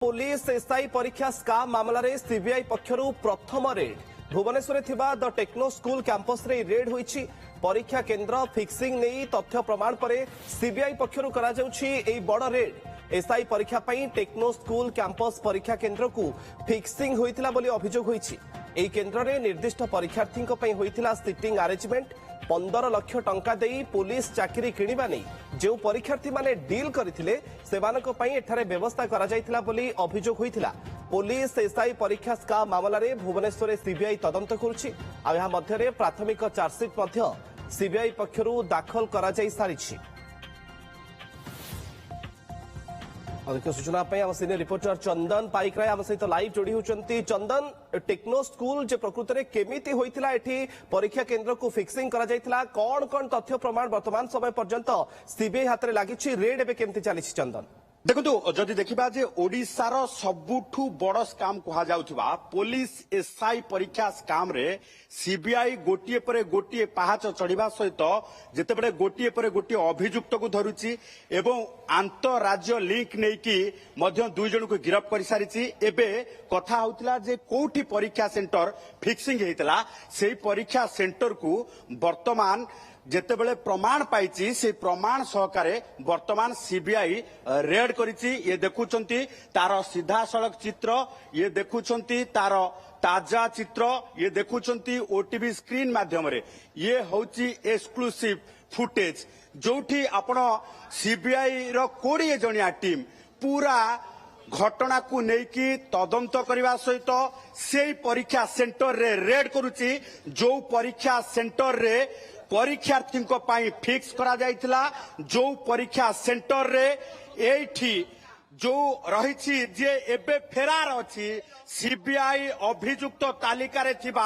Police SI परीक्षा scam मामला रे सीबीआई पक्षरु प्रथम रेड भुवनेश्वर थिबा द टेक्नो स्कूल कैंपस रे रेड होईछि। परीक्षा केन्द्र फिक्सिंग नहीं तथ्य प्रमाण पर सीबीआई पक्षरु करा जाउछि एई बड़ रेड। एसआई परीक्षा पई टेक्नो स्कूल कैंपस परीक्षा केन्द्र को फिक्सिंग होइतिला बोली अभियोग होईछि। एई केन्द्र रे निर्दिष्ट परीक्षार्थी पई होइतिला सिटिंग अरेंजमेंट 15 लाख टंका देई पुलिस चाकरी किनिबा नै जो परीक्षार्थी माने डील करथिले सेवानक पई एठारे व्यवस्था करा जायतिला बोली अभियोग होइतिला। पुलिस एसआई परीक्षा स्काम मामला रे भुवनेश्वर सीबीआई तदंत करुछि। आ या मध्य रे प्राथमिक चार्जशीट मध्य सीबीआई पक्षरु दाखल करा जाय सारिछि। अधिक सूचना आम सीनियर रिपोर्टर चंदन पाइकराय आम सहित लाइव जोड़ी होती। चंदन, टेक्नो स्कूल जे प्रकृत में केमिति होइतिला एठी परीक्षा केन्द्र को फिक्सिंग करा जायतिला कौन कौन तथ्य प्रमाण वर्तमान समय पर्यंत सीबीआई हाथ में लगी रेड एबे केमति चलीछि चंदन? देखो जदि देखा जे ओडिशार सबुठू बड़ स्काम कहा जाउथिबा पुलिस एसआई परीक्षा स्काम रे सीबीआई गोटिए पर गोटिए पहाच चढ़िबा सहित जेतेबेले गोटिए पर गोटिए अभियुक्त को धरुछि एवं आंतरराज्य लिंक नेकी मध्य दुई जन को गिरफ्त कर सारिछि। एबे कथा होतिला जे कोठी परीक्षा सेंटर फिक्सिंग हेतिला सेही परीक्षा सेंटर को वर्तमान जेतेबेले प्रमाण पाइछि से प्रमाण सहकारे वर्तमान सीबीआई रेड करिछि। ये देखुछंती तार सीधा सड़क चित्र, ये देखुछंती तार ताजा चित्र, ये देखुछंती ओटीवी स्क्रीन माध्यम रे ये होछि एक्सक्लूसिव फुटेज जोठी आपण सीबीआई रो 20 जणिया टीम पूरा घटना को नेकी तदंत करने सहित से परीक्षा सेंटर रे रेड करुछि। जो परीक्षा सेंटर रे परीक्षार्थी फिक्स करा जायतिला, जो परीक्षा सेंटर रे एठी जो रही जे एबे फेरार अछि सीबीआई अभियुक्त तालिका रे थिबा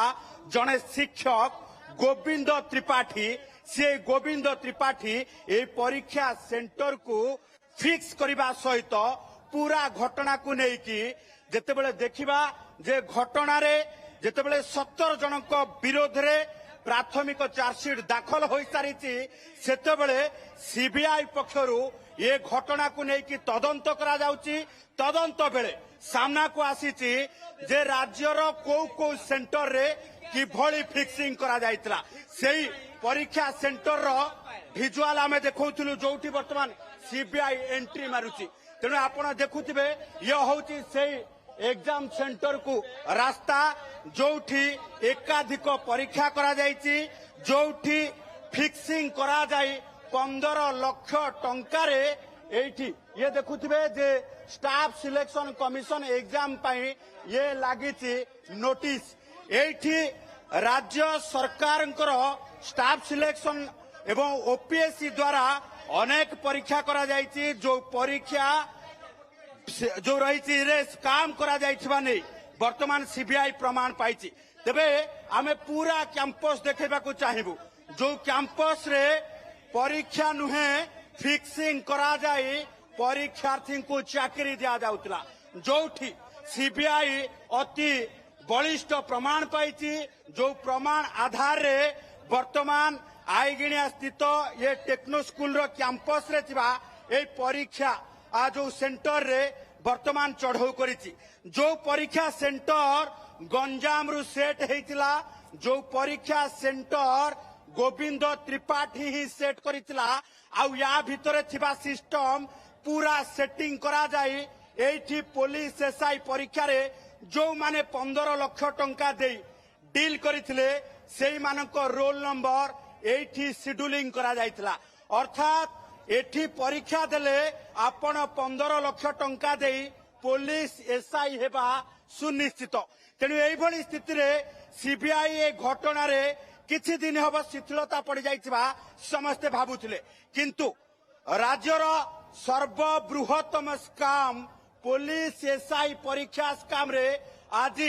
जने शिक्षक गोविंद त्रिपाठी, से गोविंद त्रिपाठी ए परीक्षा सेंटर को फिक्स करने सहित पूरा घटना को नेकी जेतेबेले देखिबा जे घटना रे जेतेबेले 17 जनक विरोध रे प्राथमिक चार्जशीट दाखल हो सारी सेतेबेले सीबीआई पक्षरु ये घटना को नेकी तदंत करा जाउची। तदंत बेले सामना को आसीची जे राज्यर को सेंटर रे किभली फिक्सिंग करा जायतिला सेही परीक्षा सेंटर रो विजुअल आमे देखौथिलु जोठी वर्तमान सीबीआई एंट्री मारुची। तेणु आपण देखुथिबे ये होची सेही एग्जाम सेंटर को रास्ता जोठी एकाधिक परीक्षा करा जायछि, जोठी फिक्सिंग करा जाई 15 लाख टंका रे एठी ये देखुथिबे जे स्टाफ सिलेक्शन कमिशन एग्जाम पाई ये लागिछि नोटिस। एठी राज्य सरकारंकर स्टाफ सिलेक्शन एवं ओपीएससी द्वारा अनेक परीक्षा करा जायछि, जो परीक्षा जो रही रे काम करा जायछबा नै वर्तमान सीबीआई प्रमाण पाइछि। तबे आमे पूरा कैंपस देखैबा को चाहिबु जो कैंपस रे परीक्षा नुहे फिक्सिंग करा जाई परीक्षार्थी को चाकरी दिया जाउतला, जोठी सीबीआई अति बलिष्ठ प्रमाण पाइछि। जो प्रमाण आधार रे वर्तमान आईगिणिया स्थित ये टेक्नो स्कूल रो कैंपस रे थिबा ए परीक्षा आ जो सेंटर रे वर्तमान चढ़ाऊ करिछि। जो परीक्षा सेंटर गंजाम रु सेट हेतिला, जो परीक्षा सेंटर गोविंद त्रिपाठी ही सेट करितिला आ या भितरे थिबा सिस्टम पूरा सेटिंग करा जाई एठी पुलिस एसआई परीक्षा रे जो माने 15 लाख टंका देई डील करिथिले सेही मानक रोल नंबर एठी शेड्यूलिंग करा जायतिला। अर्थात एठी परीक्षा देले आपण 15 लाख टंका देई पुलिस एसआई हेबा सुनिश्चित। तेणु एई भली स्थिति रे सीबीआई ए घटना रे किछि दिन हब शिथिलता पड़ जाइछबा समस्ते भाबुथिले, किंतु राज्यर सर्वबृहत्तम स्काम पुलिस एसआई परीक्षा स्काम रे आज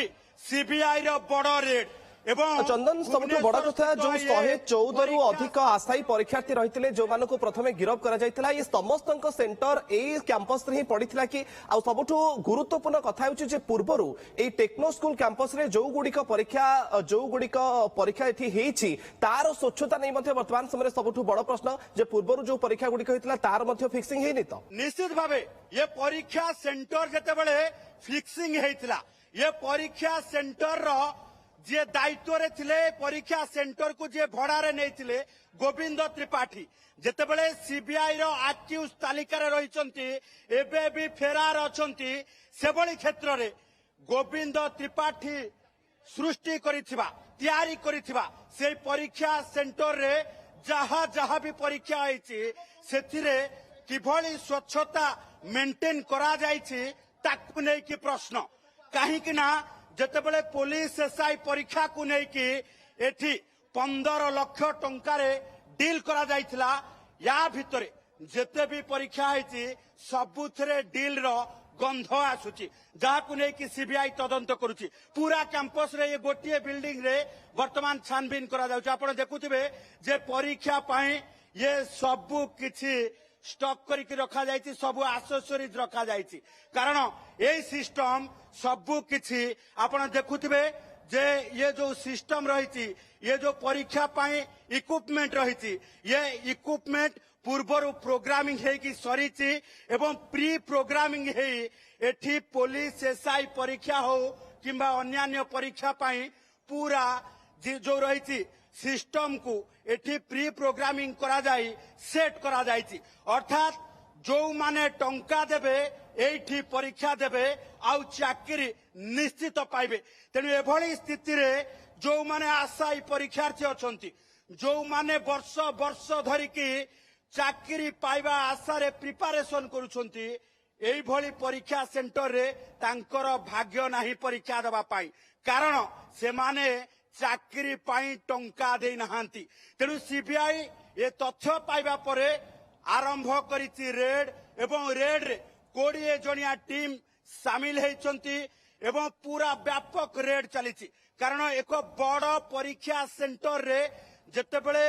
सीबीआई रो बड़ रेड चंदन सबुठ बड़ कथा जो 114 रु अधिक आशायी परीक्षार्थी रही जो प्रथम गिरफ कर ये समस्त सेंटर ए कैंपस रे ही पड़ता कि सबुठ गुरुत्वपूर्ण कथा हो पूर्वर ये टेक्नो स्कूल कैंपस रे जो गुड़िक परीक्षा एठी तार स्वच्छता नहीं वर्तमान समय सबुठ बड़ प्रश्न जे पूर्वर जो परीक्षा गुड़िक होता तार फिक्सिंग है तो निश्चित भाव ये परीक्षा सेंटर जिते फिक्सिंग होता ये परीक्षा सेंटर जे दायित्व रे थिले परीक्षा सेंटर को जे भड़ारे नहीं गोविंद त्रिपाठी जेतेबेले सीबीआई रो एक्टिव तालिका रे रहिसंती एबे भी फेरार अछंती सेबळी क्षेत्र रे गोविंद त्रिपाठी सृष्टि करिथिबा तयारी करिथिबा से परीक्षा सेंटर रे जहा जहा भी परीक्षा आइछि सेथिरे किभଳି स्वच्छता मेंटेन करा जाइछि ताकु नै कि प्रश्न काहे कि ना जेतेबेले पुलिस एसआई परीक्षा को लेकि एठी 15 लाख टंका रे डील करा जाइथिला या भितरे जेते भी परीक्षा आइछि सबुथरे डील रो गंध आसुची जहाकु लेकि सीबीआई तदंत करूची पूरा कैंपस रे ये गोटिए बिल्डिंग रे वर्तमान छानबीन करा जाउची आपण देखुथिबे जे परीक्षा पाई ये सबु किछि स्टॉक करके रखा जाइछि सबु एक्सेसरीज रखा जाइछि कारण ए सिस्टम सबु किछि आपण देखुथिबे जे ये जो सिस्टम रहिछि ये जो परीक्षा पाई इक्विपमेंट रहिछि ये इक्विपमेंट पूर्वर प्रोग्रामिंग है कि सरीछि एवं प्री प्रोग्रामिंग है एठी पुलिस एसआई परीक्षा हो किंबा अन्य परीक्षा पाई पूरा जो रहिछि सिस्टम को एठी प्री प्रोग्रामिंग करा जाई सेट करा जाइछि अर्थात जो माने टंका देबे एठी परीक्षा देबे आउ चाकरी निश्चित पाइबे तेणु एभली स्थिति रे जो माने आशायी परीक्षार्थी अछंती जो माने वर्ष वर्ष धरिकी चाकरी पाइबा आशा रे प्रिपरेशन करूछंती एई भली परीक्षा सेंटर रे तांकर भाग्य नाही परीक्षा देबा पाई कारण से माने चाकरी पाई टंका दे नहांती तेणु सीबीआई ये तथ्य पाइबा परे आरंभ करिछि रेड एवं रेड रे 20 जणिया टीम सामिल हेचंती एवं पूरा व्यापक रेड चलीछि कारण एक बड़ परीक्षा सेंटर रे जेतेबेले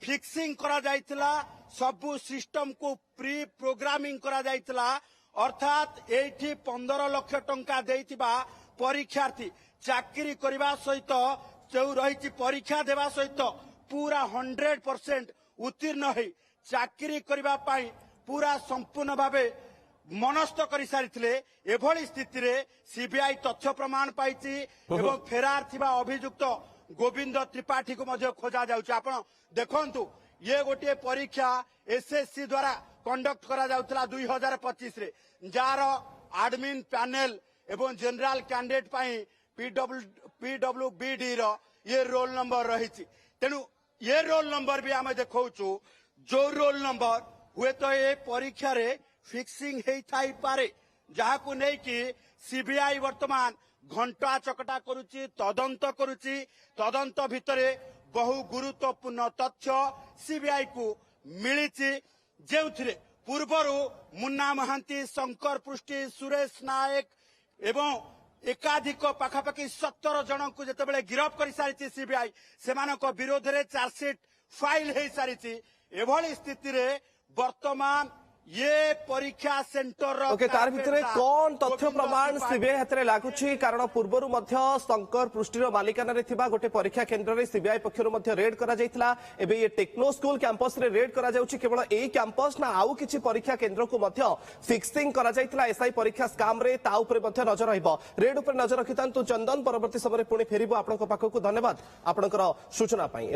फिक्सिंग करा जाइतिला सबु सिस्टम को प्री प्रोग्रामिंग करा जाइतिला अर्थात एठी 15 लाख टंका देइतिबा परीक्षार्थी चाकरी करबा सहित जो रही परीक्षा देवा सहित पूरा 100% उत्तीर्ण है चाकरी करबा पाई पूरा संपूर्ण भावे मनस्थ कर सारी एभली स्थिति रे सीबीआई तथ्य प्रमाण पाइछि एवं फेरार थिबा अभियुक्त गोविंद त्रिपाठी को मध्य खोजा जाउछि आपण देखंतु ये गोटे परीक्षा एसएससी द्वारा कंडक्ट करा जाउतला 2025 रे जार एडमिन पैनल एवं जनरल कैंडिडेट पाई पीडब्ल्यूबीडी रो ये रोल नंबर रही तेणु ये रोल नंबर भी आम देखु जो रोल नंबर हुए तो ये परीक्षा रे फिक्सिंग होई पारे जहाकु नै कि सीबीआई वर्तमान घंटा चकटा करुची तदंत भितरे बहु गुरुत्वपूर्ण तथ्य सीबीआई को मिली जेउथिरे पूर्वरु मुन्ना महांती शंकर पृष्टि सुरेश नायक एवं एकाधिक पाखापाखि 17 जन को जितेबाला गिरफ कर सारी सीबीआई से विरोध में चार्जसीट फाइल हो सारी एभली स्थिति रे वर्तमान ये परीक्षा सेंटर ओके तार भितरे कौन तथ्य प्रमाण सीबीआई हाथ में लागुची कारण पूर्वर शंकर पृष्टिर मालिकाना रे थिबा गोटे परीक्षा केन्द्र रे सीबीआई पक्षरु मध्ये रेड करा जायतिला एबे ये टेक्नो स्कूल कैंपस रे रेड करा जाउची केवल एई कैंपस ना आउ किछि परीक्षा केन्द्र को मध्ये फिक्सिंग करा जायतिला एसआई परीक्षा स्कैम रे ता ऊपर मध्ये नजर रहइबो रेड ऊपर नजर रखितांतु चंदन परवर्ती समय पुणी फेरिबो आपनक पाखकु धन्यवाद आपनकर सूचना पई।